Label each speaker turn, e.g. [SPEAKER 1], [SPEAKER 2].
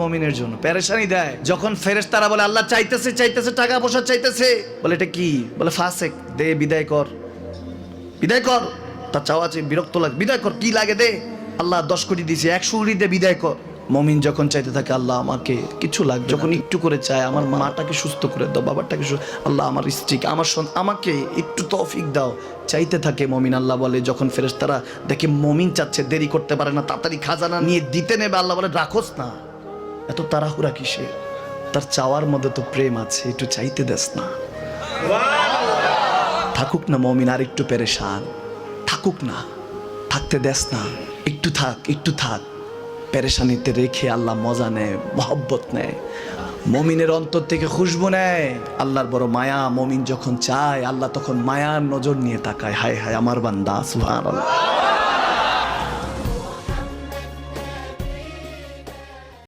[SPEAKER 1] মুমিনের জন্য পেরেশানি দেয় যখন ফেরেশতারা বলে আল্লাহ চাইতেছে চাইতেছে টাকা পয়সা চাইতেছে, বলে এটা কি, বলে ফাসেক, দে বিদায় কর, বিদায় কর, তার চাওয়া আছে বিরক্ত লাগে, বিদায় কর, কি লাগে দে, আল্লাহ 10 কোটি দিয়েছে 100 কোটি দে বিদায় কর। মুমিন যখন চাইতে থাকে আল্লাহ আমাকে কিছু লাগবে, যখন একটু করে চায় আমার মাটাকে সুস্থ করে দাও, বাবাটাকে আল্লাহ আমার স্ত্রীকে আমার আমাকে একটু তৌফিক দাও, চাইতে থাকে মুমিন। আল্লাহ বলে যখন ফেরেশতারা দেখে মুমিন চাচ্ছে, দেরি করতে পারে না, তাড়াতাড়ি খাজানা নিয়ে দিতে নেবে, আল্লাহ বলে রাখোস না, এত তাড়াহুড়া কিসে, তার চাওয়ার মধ্যে তো প্রেম আছে, একটু চাইতে দেস না। থাকুক না মুমিন আর একটু পেরেশান, থাকুক না, থাকতে দেস না, একটু থাক, একটু থাক। পেরেশানিতে রেখে আল্লাহ মজা নেয়, মহব্বত নেয়, মুমিনের অন্তর থেকে খুশবু নেয়, আল্লাহর বড় মায়া। মুমিন যখন চায় আল্লাহ তখন মায়ার নজর নিয়ে তাকায়, হায় হায় আমার বান্দা, সুবহানাল্লাহ।